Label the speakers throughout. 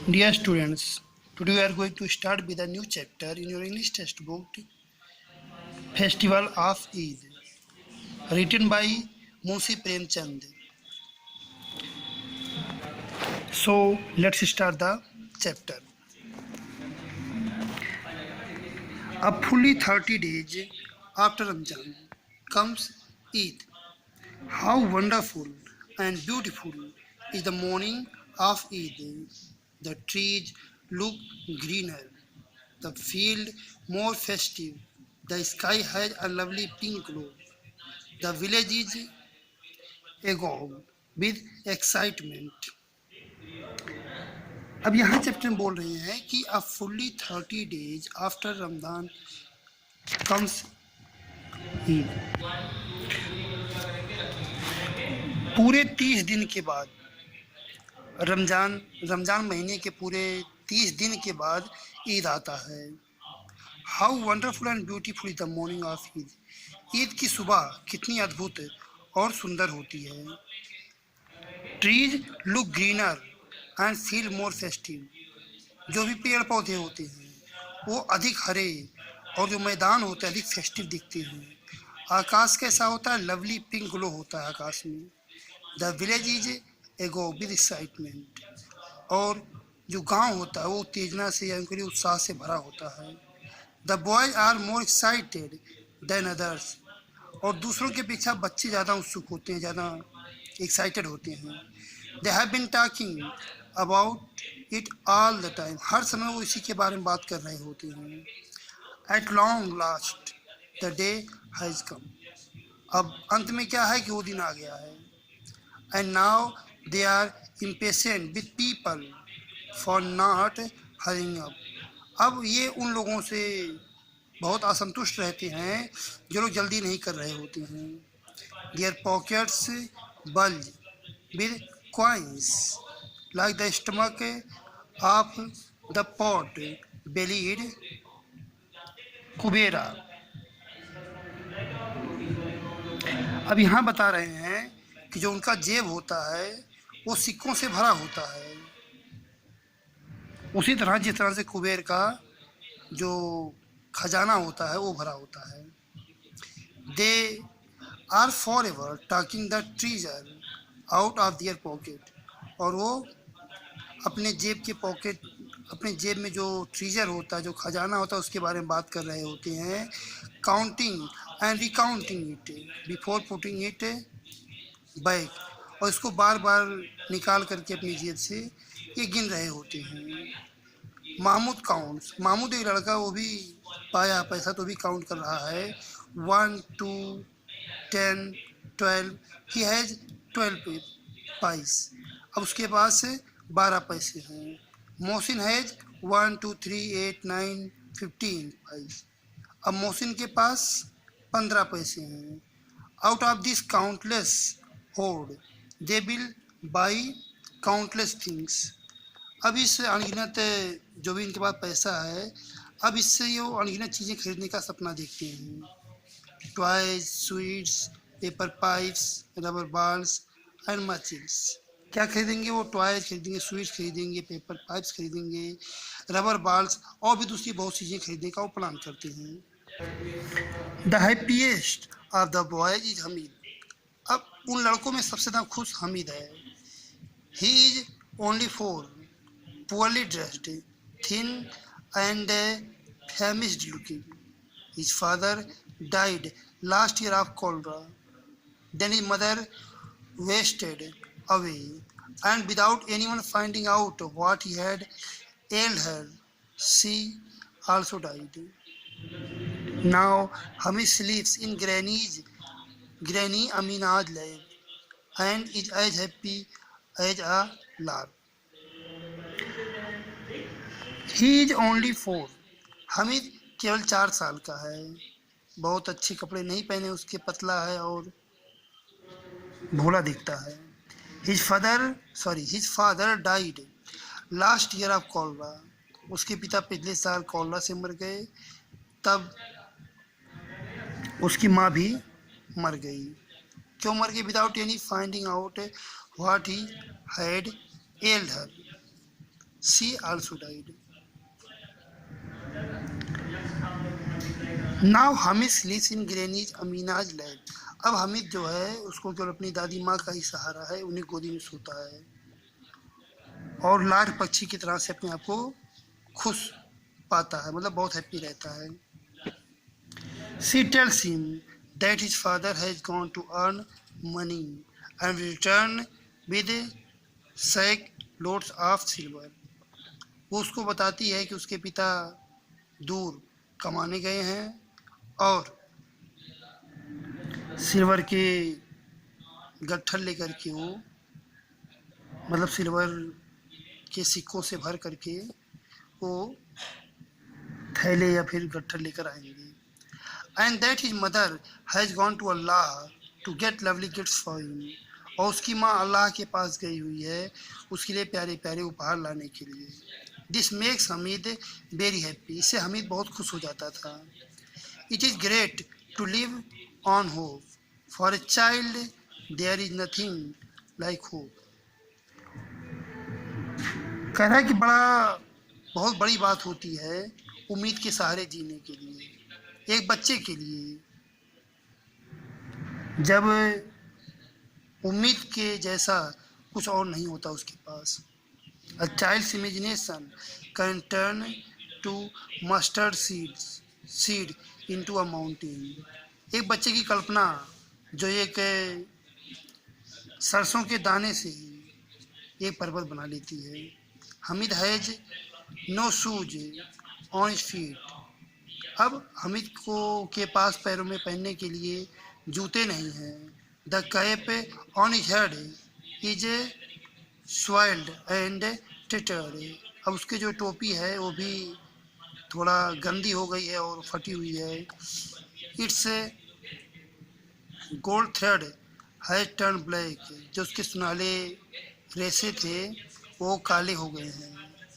Speaker 1: Dear students, today we are going to start with a new chapter in your English textbook, Festival of Eid, written by Munshi Premchand. So let's start the chapter. A fully 30 days after Ramzan comes Eid. How wonderful and beautiful is the morning of Eid. The trees look greener, the field more festive, the sky has a lovely pink glow, the village is agog with excitement. अब यहाँ chapter में बोल रहे हैं कि a fully 30 days after Ramzan comes Eid, पूरे 30 दिन के बाद रमजान महीने के पूरे 30 दिन के बाद ईद आता है. How wonderful and beautiful is the morning of Eid. Eid की सुबह कितनी अद्भुत और सुंदर होती है. Trees look greener and feel more festive. जो भी पेड़ पौधे होते हैं वो अधिक हरे और जो मैदान होते हैं अधिक फेस्टिव दिखते हैं. आकाश कैसा होता है? लवली पिंक ग्लो होता है आकाश में. द विलेज इज एगो विद एक्साइटमेंट. और जो गांव होता है वो उत्तेजना से या उनके लिए उत्साह से भरा होता है. The boys are more excited than others. और दूसरों की अपेक्षा बच्चे ज़्यादा उत्सुक होते हैं, ज़्यादा एक्साइटेड होते हैं. They have been talking about it all the time. हर समय वो इसी के बारे में बात कर रहे होते हैं. At long last the day has come. अब अंत में क्या है कि वो दिन आ गया है. And now they are impatient with people for not hurrying up. अब ये उन लोगों से बहुत असंतुष्ट रहते हैं जो लोग जल्दी नहीं कर रहे होते हैं. There pockets bulge with coins like the stomach of the pot bellied कुबेरा. अब यहाँ बता रहे हैं कि जो उनका जेब होता है वो सिक्कों से भरा होता है, उसी तरह जिस तरह से कुबेर का जो खजाना होता है वो भरा होता है. They are for ever talking the treasure out of their pocket. और वो अपने जेब में जो ट्रेजर होता है, जो खजाना होता है, उसके बारे में बात कर रहे होते हैं. Counting and recounting it before putting it back. और इसको बार बार निकाल करके अपनी जेब से ये गिन रहे होते हैं. महमूद काउंट्स. महमूद एक लड़का, वो भी पाया पैसा तो भी काउंट कर रहा है. 1 2 10 12. ही हैज़ 12 पैसे. अब उसके पास 12 पैसे हैं. मोहसिन हैज़ 1 2 3 8 9 15 पैसे. अब मोहसिन के पास 15 पैसे हैं. Out of this countless horde they will by countless things. अब इस अनगिनत जो भी इनके पास पैसा है, अब इससे ये अनगिनत चीज़ें खरीदने का सपना देखते हैं. Toys, sweets, paper pipes, rubber balls and मचिल्स. क्या खरीदेंगे? वो टॉयज खरीदेंगे, स्वीट्स खरीदेंगे, पेपर पाइप्स खरीदेंगे, रबर बॉल्स और भी दूसरी बहुत चीज़ें खरीदने का वो प्लान करते हैं. The happiest of the boys is Hamid. अब उन लड़कों में सबसे ज़्यादा खुश हमीद है. He is only 4, poorly dressed, thin and famished looking. His father died last year of cholera. Then his mother wasted away, and without anyone finding out what he had ailed her, she also died. Now Hamid sleeps in Granny Amina's lap and is as happy as a lark. He is only 4. Hamid केवल 4 साल का है. बहुत अच्छे कपड़े नहीं पहने, उसके पतला है और भोला दिखता है. His father died last year of cholera. उसके पिता पिछले साल कॉलरा से मर गए. तब उसकी माँ भी मर गई. क्यों मर गई? Without any finding out what he had ailed her. She also died. Now Hamid sleeps in Granny Amina's lap. अब हामिद जो है उसको केवल अपनी दादी माँ का ही सहारा है, उन्हीं गोदी में सोता है और लाड पक्षी की तरह से अपने आप को खुश पाता है, मतलब बहुत हैप्पी रहता है. She tells him that his father has gone to earn money and return with sack loads of silver. वो उसको बताती है कि उसके पिता दूर कमाने गए हैं और सिल्वर के गट्ठर लेकर के वो, मतलब सिल्वर के सिक्कों से भर करके वो थैले या फिर गट्ठर लेकर आएंगे. And that his mother has gone to Allah to get lovely gifts for him. और उसकी माँ अल्लाह के पास गई हुई है उसके लिए प्यारे प्यारे उपहार लाने के लिए. This makes Hamid very happy. इससे हमीद बहुत खुश हो जाता था. It is great to live on hope. For a child there is nothing like hope. कह रहा है कि बहुत बड़ी बात होती है उम्मीद के सहारे जीने के लिए, एक बच्चे के लिए. जब उम्मीद के जैसा कुछ और नहीं होता उसके पास. A child's imagination can turn to mustard seed into a mountain. एक बच्चे की कल्पना जो एक सरसों के दाने से ही एक पर्वत बना लेती है. Hamid has no shoes on his feet. अब हमीद को के पास पैरों में पहनने के लिए जूते नहीं हैं. The cap on his head is soiled and tattered. अब उसकी जो टोपी है वो भी थोड़ा गंदी हो गई है और फटी हुई है. It's gold thread has turn black. जो उसके सुनहले रेशे थे वो काले हो गए हैं.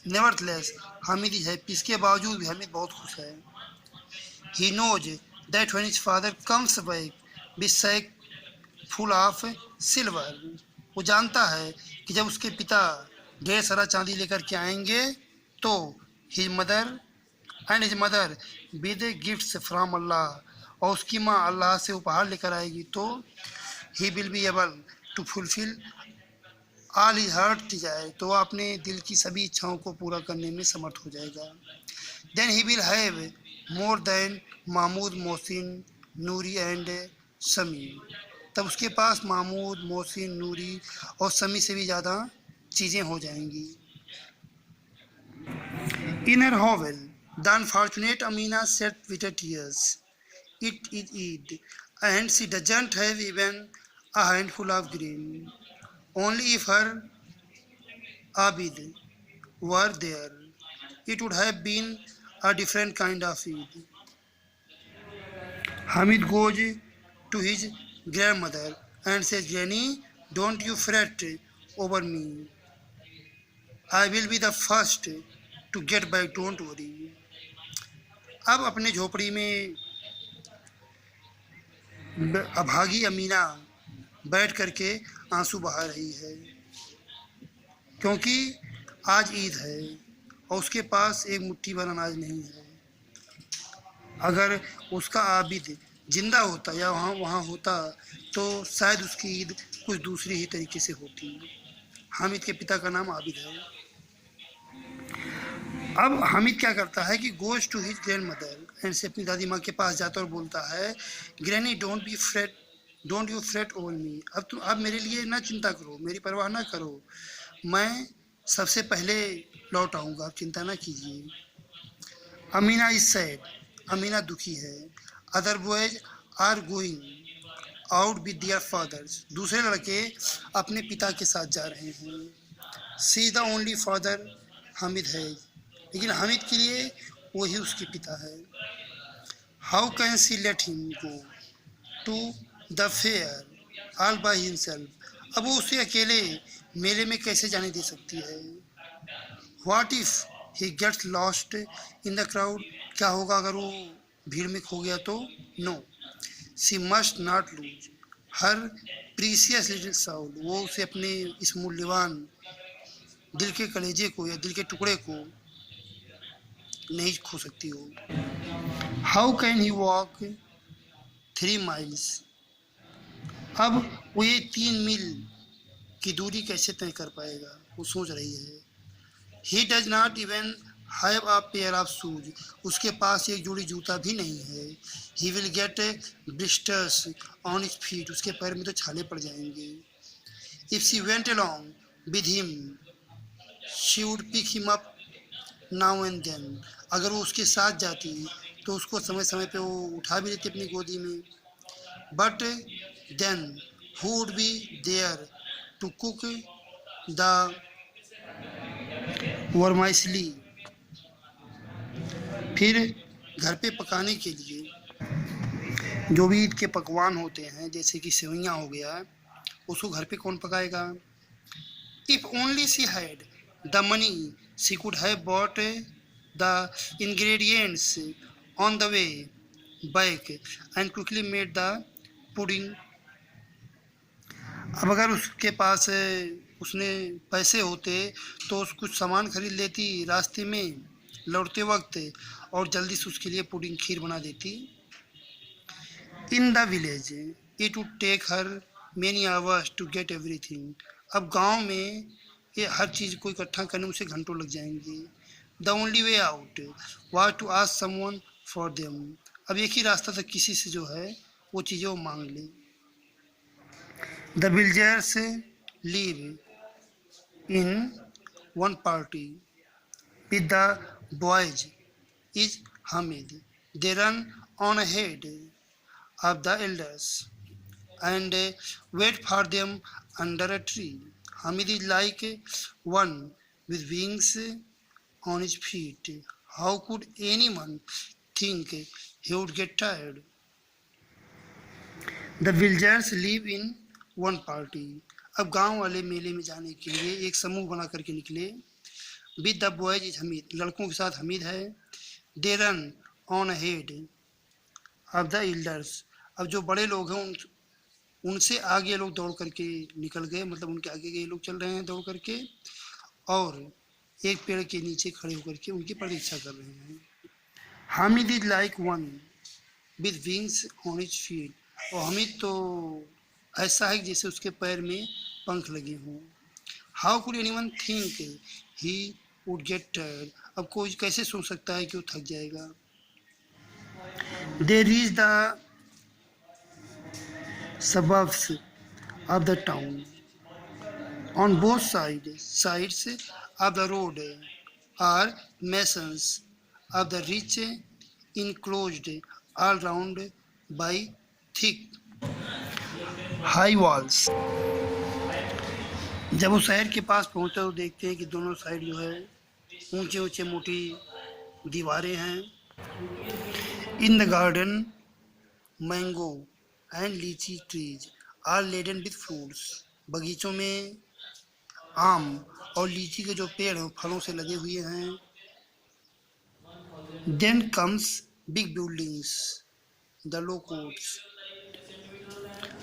Speaker 1: Nevertheless Hamid is happy. इसके बावजूद भी हामिद बहुत खुश है. He knows that when his father comes back with sack full of silver. वो जानता है कि जब उसके पिता ढेर सारा चांदी लेकर के आएंगे तो his mother with gifts from Allah, और उसकी माँ अल्लाह से उपहार लेकर आएगी तो he will be able to fulfil all his heart desire. तो वह अपने दिल की सभी इच्छाओं को पूरा करने में समर्थ हो जाएगा. Then he will have more than Mahmood, Mohsin, Noori and Sami. तब उसके पास महमूद, मोहसिन, नूरी और समी से भी ज़्यादा चीज़ें हो जाएंगी. In her hovel the unfortunate Amina sat with tears. It is Eid and she doesn't have even a handful of grain. Only if her Abid were there it would have been a different kind of Eid. Hamid goes to his grandmother and says, Granny, don't you fret over me. I will be the first to get back, don't worry. अब अपने झोपड़ी में अभागी अमीना बैठ करके आंसू बहा रही है क्योंकि आज ईद है और उसके पास एक मुट्ठी भर अनाज नहीं है. अगर उसका आबिद जिंदा होता या वहाँ होता तो शायद उसकी ईद कुछ दूसरी ही तरीके से होती. हामिद के पिता का नाम आबिद है. अब हामिद क्या करता है कि goes to his grandmother and से अपनी दादी माँ के पास जाता और बोलता है, granny don't you fret over me. अब मेरे लिए ना चिंता करो, मेरी परवाह ना करो, मैं सबसे पहले लौट आऊँगा, आप चिंता ना कीजिए. Amina is sad. अमीना दुखी है. Other boys are going out with their fathers. दूसरे लड़के अपने पिता के साथ जा रहे हैं. She the only father Hamid है. लेकिन हामिद के लिए वही उसके पिता है. How can she let him go to the fair all by himself. अब वो उसे अकेले मेले में कैसे जाने दे सकती है. What if he gets lost in the crowd. क्या होगा अगर वो भीड़ में खो गया तो. No, she must not lose her precious little soul. वो उसे अपने इस मूल्यवान दिल के कलेजे को या दिल के टुकड़े को नहीं खो सकती हो। How can he walk 3 miles? अब वो ये 3 मील की दूरी कैसे तय कर पाएगा, वो सोच रही है। He does not even have a pair of shoes, उसके पास एक जोड़ी जूता भी नहीं है। He will get blisters on his feet, उसके पैर में तो छाले पड़ जाएंगे। If she went along with him she would pick him up now and then, अगर वो उसके साथ जाती तो उसको समय समय पे वो उठा भी लेती अपनी गोदी में। But then who would be there to cook the vermicelli, फिर घर पे पकाने के लिए जो भी ईद के पकवान होते हैं, जैसे कि सेवइयाँ हो गया, उसको घर पे कौन पकाएगा। If only she had the money she could have bought the ingredients on the way back and quickly made the pudding. अब अगर उसके पास उसने पैसे होते तो उस कुछ सामान खरीद लेती रास्ते में लौटते वक्त और जल्दी से उसके लिए पुडिंग खीर बना देती। In the village it would take her many hours to get everything, अब गांव में ये हर चीज़ को इकट्ठा करने में उसे घंटों लग जाएंगे। The only way out was to ask someone for them, अब एक ही रास्ता था किसी से जो है वो चीज़ें वो मांग ले। The villagers live in one party with the boys is Hamid. They run on ahead of the elders and wait for them under a tree. Hamid is like one with wings on his feet. How could anyone think he would get tired? The villagers live in one party. अब गांव वाले मेले में जाने के लिए एक समूह बना करके निकले। With the boys is Hamid, लड़कों के साथ हमीद है। They run on ahead of the elders, अब जो बड़े लोग हैं उनसे आगे लोग दौड़ करके निकल गए, मतलब उनके आगे ये लोग चल रहे हैं दौड़ करके और एक पेड़ के नीचे खड़े होकर के उनकी प्रतीक्षा कर रहे हैं। Hamid is like one with wings on his feet, और हमीद तो ऐसा है जैसे उसके पैर में पंख लगे हों। How could anyone think he would get tired, अब कोई कैसे सोच सकता है कि वो थक जाएगा। They reach the suburbs of the town. On both sides of the road are masons of the rich, enclosed all round by thick high walls. जब वो शहर के पास पहुंचे तो देखते हैं कि दोनों साइड जो है ऊंचे ऊंचे मोटी दीवारें हैं। In the garden mango and lychee trees are laden with fruits, बगीचों में आम और लीची के जो पेड़ हैं फलों से लगे हुए हैं। Then comes big buildings, the law courts,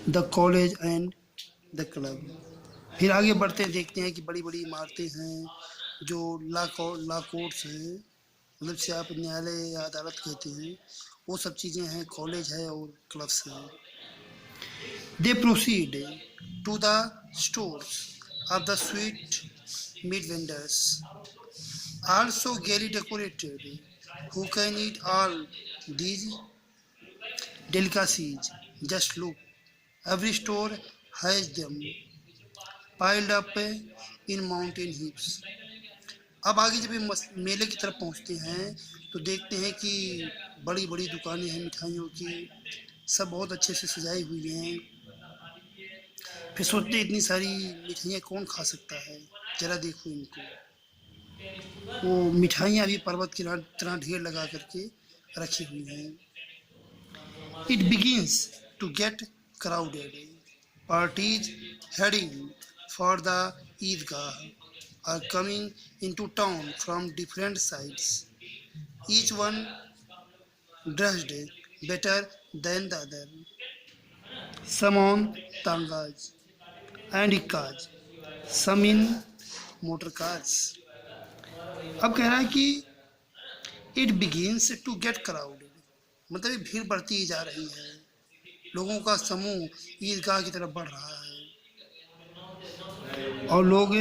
Speaker 1: the college and the club. फिर आगे बढ़ते देखते हैं कि बड़ी बड़ी इमारतें हैं जो ला कोर्ट्स हैं, मतलब से आप न्यायालय या अदालत कहते हैं, वो सब चीज़ें हैं, कॉलेज है और क्लब्स हैं। They proceed to the stores of the sweet meat vendors, also gaily decorated. Who can eat all these delicacies? Just look. Every store has them piled up in mountain heaps. अब आगे जब ये मेले की तरफ पहुंचते हैं तो देखते हैं कि बड़ी बड़ी दुकानें हैं मिठाइयों की, सब बहुत अच्छे से सजाई हुई हैं। फिर सोचते इतनी सारी मिठाइयाँ कौन खा सकता है, जरा देखो इनको। वो मिठाइयाँ भी पर्वत की तरह ढेर लगा करके रखी हुई हैं। It begins to get crowded, parties heading for the Eidgah are coming into town from different sides, each one dressed better than the other, some on tangas and ikas, some in motor cars. अब कह रहा है कि it begins to get crowded, मतलब ये भीड़ बढ़ती ही जा रही है, लोगों का समूह ईदगाह की तरफ बढ़ रहा है और लोग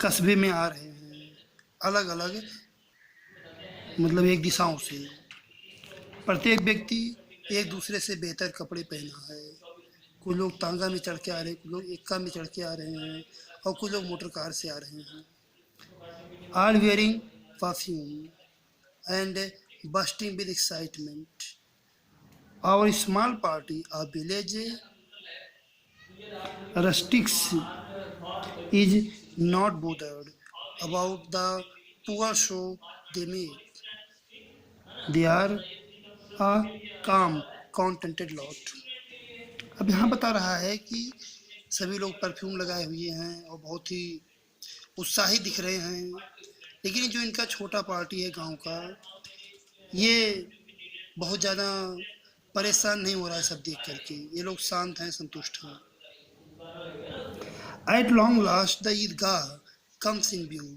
Speaker 1: कस्बे में आ रहे हैं अलग अलग, मतलब एक दिशाओं से। प्रत्येक व्यक्ति एक दूसरे से बेहतर कपड़े पहना है, कुछ लोग तांगा में चढ़ के आ रहे हैं, कुछ लोग एक्का में चढ़ के आ रहे हैं और कुछ लोग मोटर कार से आ रहे हैं। All wearing perfume and bursting with excitement. Our small party, a village rustics, is not bothered about the poor show they make. They are a calm, contented lot. अब यहाँ बता रहा है कि सभी लोग परफ्यूम लगाए हुए हैं और बहुत ही उत्साहित दिख रहे हैं, लेकिन जो इनका छोटा पार्टी है गांव का, ये बहुत ज़्यादा परेशान नहीं हो रहा है सब देख करके, ये लोग शांत हैं, संतुष्ट हैं। At long last the Idgah comes in view.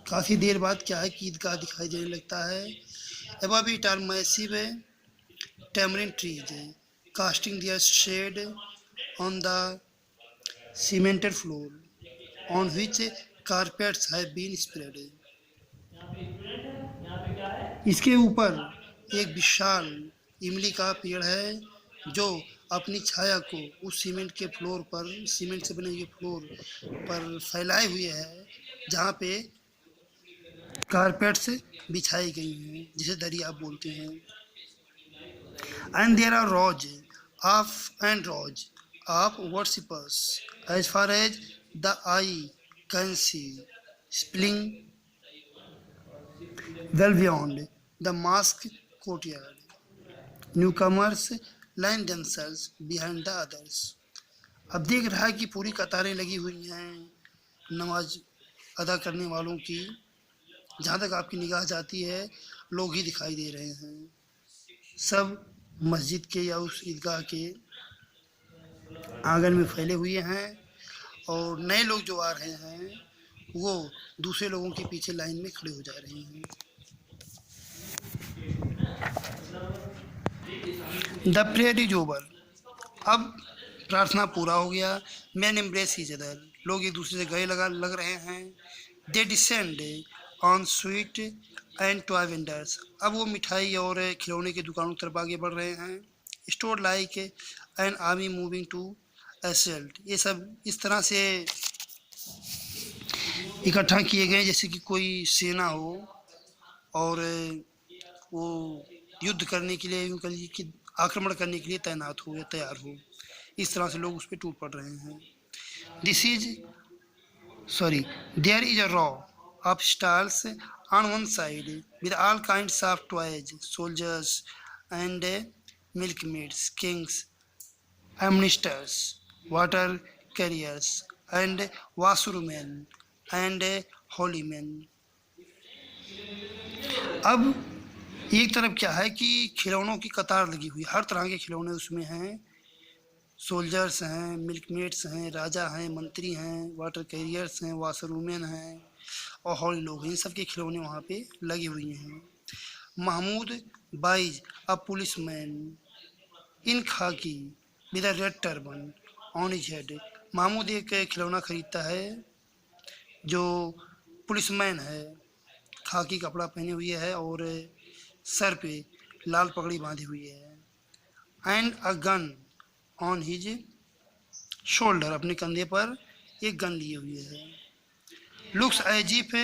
Speaker 1: काफ़ी देर बाद क्या है कि ईदगाह दिखाई देने लगता है। Above it are massive tamarind trees casting their shade on the cemented floor on which carpets have been spread. इसके ऊपर एक विशाल इमली का पेड़ है जो अपनी छाया को उस सीमेंट के फ्लोर पर, सीमेंट से बने हुए फ्लोर पर फैलाए हुए है, जहाँ पे कारपेट्स बिछाई गई हैं, जिसे दरिया बोलते हैं। And there are rows of worshippers as far as the eye can see, spilling well beyond the mosque courtyard. Newcomers line themselves behind the others. अब देख रहा है कि पूरी कतारें लगी हुई हैं नमाज अदा करने वालों की, जहाँ तक आपकी निगाह जाती है लोग ही दिखाई दे रहे हैं, सब मस्जिद के या उस ईदगाह के आंगन में फैले हुए हैं और नए लोग जो आ रहे हैं वो दूसरे लोगों के पीछे लाइन में खड़े हो जा रहे हैं। द प्रेयर इज ओवर, अब प्रार्थना पूरा हो गया। मैन एम्ब्रेस ईच अदर, लोग एक दूसरे से गले लग रहे हैं। दे descend on sweet and toy vendors, अब वो मिठाई और खिलौने की दुकानों की तरफ आगे बढ़ रहे हैं। Store like an army moving to assault, ये सब इस तरह से इकट्ठा किए गए जैसे कि कोई सेना हो और वो युद्ध करने के लिए, यूँ कह लीजिए कि आक्रमण करने के लिए तैनात हो या तैयार हो, इस तरह से लोग उस पर टूट पड़ रहे हैं। There is a row of stalls on one side with all kinds of toys, soldiers and milkmaids, kings, ministers, water carriers, and washerwomen and holy men. अब एक तरफ क्या है कि खिलौनों की कतार लगी हुई, हर तरह के खिलौने उसमें हैं, सोल्जर्स हैं, मिल्कमेड्स हैं, राजा हैं, मंत्री हैं, वाटर कैरियर्स हैं, वाशरवुमेन हैं और हॉली लोग हैं, सबके खिलौने वहाँ पे लगे हुए हैं। Mahmood buys a policeman in khaki with a red turban on his head, Mahmood एक खिलौना खरीदता है जो पुलिसमैन है, खाकी कपड़ा पहने हुए है और सर पे लाल पगड़ी बांधी हुई है। And a gun on his shoulder, अपने कंधे पर एक गन लिए हुए है। Looks as if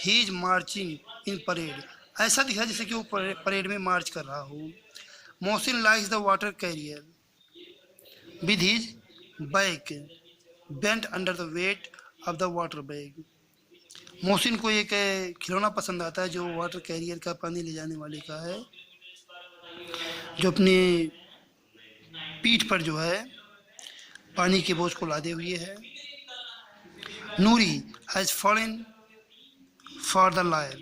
Speaker 1: he is marching in parade, ऐसा दिखा जैसे कि वो परेड में मार्च कर रहा हो। Mohsin likes the water career with his back bent under the weight of the water bag, Mohsin को एक खिलौना पसंद आता है जो वाटर कैरियर का, पानी ले जाने वाले का है, जो अपने पीठ पर जो है पानी के बोझ को लादे हुए है। Noori has fallen for the lawyer,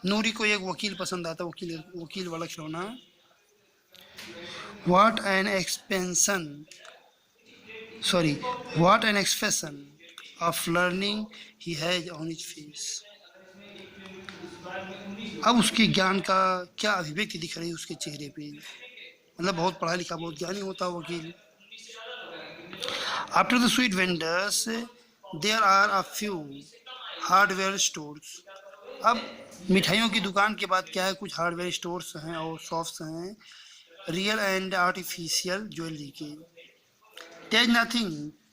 Speaker 1: Noori को एक वकील पसंद आता है, वकील वाला खिलौना। What an expression of learning he has on his face. अब उसके ज्ञान का क्या अभिव्यक्ति दिख रही है उसके चेहरे पे, मतलब बहुत पढ़ा लिखा, बहुत ज्ञानी होता वकील. After the sweet vendors, there are a few hardware stores. अब मिठाइयों की दुकान के बाद क्या है, कुछ हार्डवेयर स्टोर्स हैं और शॉप्स हैं रियल एंड आर्टिफिशियल ज्वेलरी के. There is nothing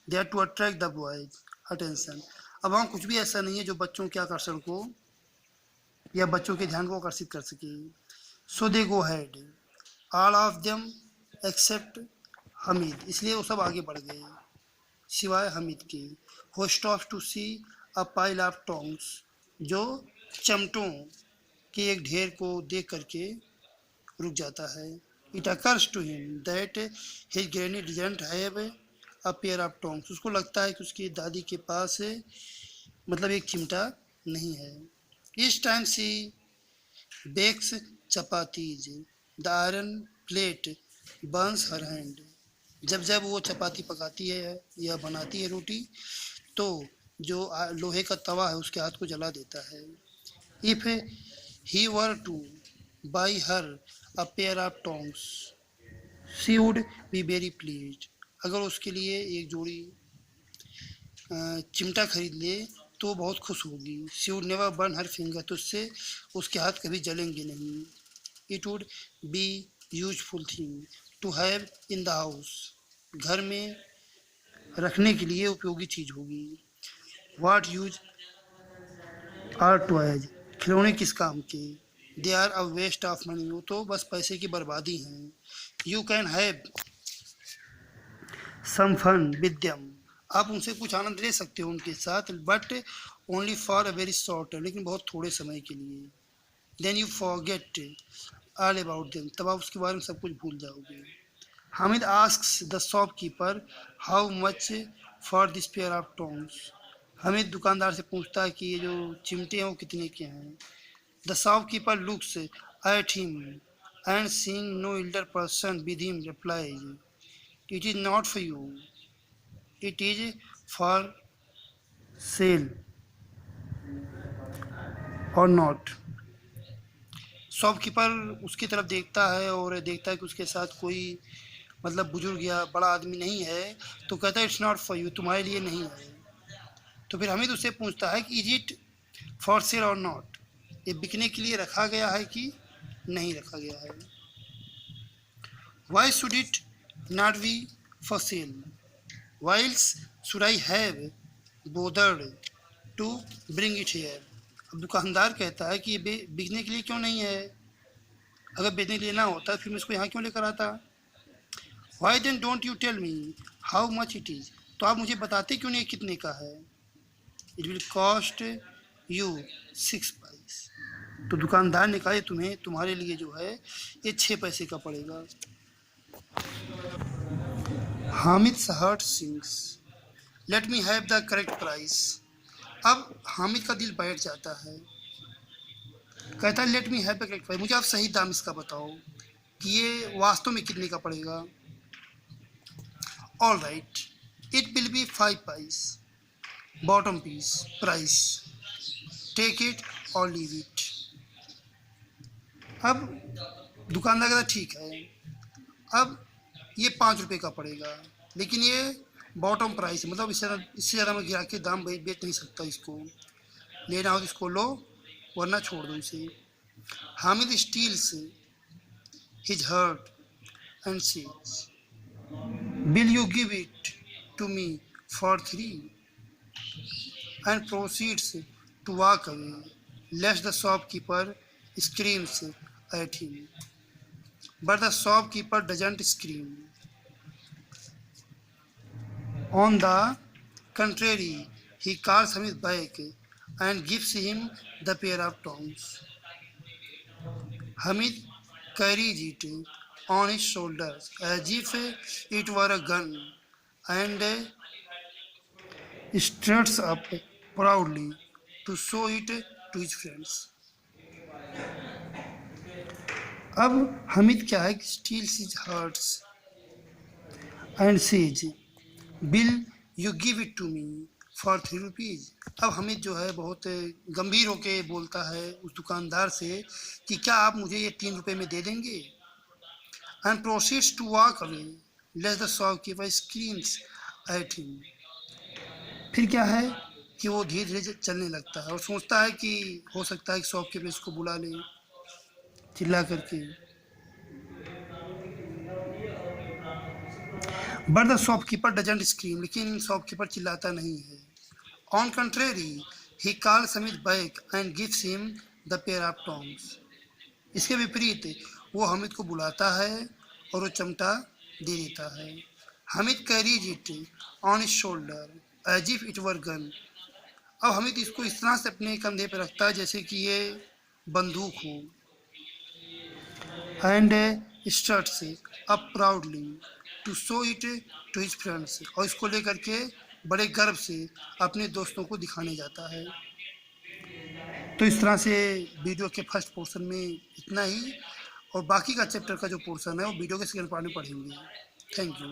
Speaker 1: there to attract the boy's attention. अब वहाँ कुछ भी ऐसा नहीं है जो बच्चों के आकर्षण को या बच्चों के ध्यान को आकर्षित कर सके. So they go ahead all of them except Hamid. इसलिए वो सब आगे बढ़ गए सिवाय हमीद के. Who stops to see a pile of tongs. जो चमटों के एक ढेर को देख करके रुक जाता है. It occurs to him that his granny didn't have a pair of tongs. उसको लगता है कि उसकी दादी के पास मतलब एक चिमटा नहीं है. Each time she bakes chapatis. The iron plate burns her hand. जब जब वो चपाती पकाती है या बनाती है रोटी, तो जो लोहे का तवा है उसके हाथ को जला देता है. If he were two by her a pair of tongs she would be very pleased. अगर उसके लिए एक जोड़ी चिमटा खरीद ले तो बहुत खुश होगी. She would never burn her finger. तो उससे उसके हाथ कभी जलेंगे नहीं. It would be useful thing to have in the house. घर में रखने के लिए उपयोगी चीज होगी. What use are toys. खिलौने किस काम के. They are a waste of money. वो तो बस पैसे की बर्बादी हैं. You can have some fun with them. आप उनसे कुछ आनंद ले सकते हो उनके साथ, but only for a very short. लेकिन बहुत थोड़े समय के लिए. Then you forget all about them. तब आप उसके बारे में सब कुछ भूल जाओगे. Hamid asks the shopkeeper how much for this pair of tongs. Hamid दुकानदार से पूछता है कि ये जो चिमटे हैं वो कितने के हैं. The shopkeeper looks at him and seeing no elder person with him replies, it is not for you, it is for sale or not. Shopkeeper उसकी तरफ देखता है और देखता है कि उसके साथ कोई मतलब बुजुर्ग या बड़ा आदमी नहीं है, तो कहता है इट्स नॉट फॉर यू, तुम्हारे लिए नहीं है. तो फिर हमीद उससे पूछता है कि is it for sale or not. ये बिकने के लिए रखा गया है कि नहीं रखा गया है. Why should it not be for sale. Why else should I have bothered to bring it here. अब दुकानदार कहता है कि ये बिकने के लिए क्यों नहीं है. अगर बेचने के लिए ना होता फिर मैं इसको यहाँ क्यों लेकर आता. Why then don't you tell me how much it is. तो आप मुझे बताते क्यों नहीं कितने का है. इट विल कॉस्ट यू 6 पैसे. तो दुकानदार ने कहा तुम्हें तुम्हारे लिए जो है ये 6 पैसे का पड़ेगा. Hamid heart sinks let me have the correct price. अब हामिद का दिल बैठ जाता है. कहता है let me have the correct price. मुझे आप सही दाम इसका बताओ कि ये वास्तव में कितने का पड़ेगा. All right it will be 5 पैसे bottom piece price. Take it or leave it. अब दुकानदार कहता ठीक है. अब ये 5 रुपये का पड़ेगा, लेकिन ये बॉटम प्राइस है, मतलब इससे ज़्यादा मैं गिरा के दाम बेच नहीं सकता. इसको लेना हो तो इसको लो वरना छोड़ दो इसे. Hamid steels his heart and says will you give it to me for 3 and proceeds to walk away, lest the shopkeeper screams at him. But the shopkeeper doesn't scream. On the contrary, he calls Hamid back and gives him the pair of tongs. Hamid carries it on his shoulders as if it were a gun and struts up proudly to show it to his friends. अब हमिद क्या है कि steals his hearts and says will you give it to me for 3 rupees. अब हामिद जो है बहुत गंभीर होके बोलता है उस दुकानदार से कि क्या आप मुझे ये 3 रुपये में दे देंगे, and proceeds to walk away lets the shopkeeper screams at him. फिर क्या है कि वो धीरे धीरे चलने लगता है और सोचता है कि हो सकता है कि शॉपकीपर इसको बुला ले चिल्ला करके, but the shopkeeper doesn't scream, लेकिन शॉपकीपर चिल्लाता नहीं है। On contrary he call Samit back and gives him the pair of tongs. इसके विपरीत वो हामिद को बुलाता है और वो चमटा दे देता है। Hamid carries it on his shoulder as if it were gun. अब हामिद इसको इस तरह से अपने कंधे पर रखता है जैसे कि ये बंदूक हो, and starts up proudly to show it to his friends, और इसको लेकर के बड़े गर्व से अपने दोस्तों को दिखाने जाता है। तो इस तरह से वीडियो के फर्स्ट पोर्शन में इतना ही, और बाकी का चैप्टर का जो पोर्शन है वो वीडियो के सेकंड पार्ट में पढ़ेंगे। Thank you.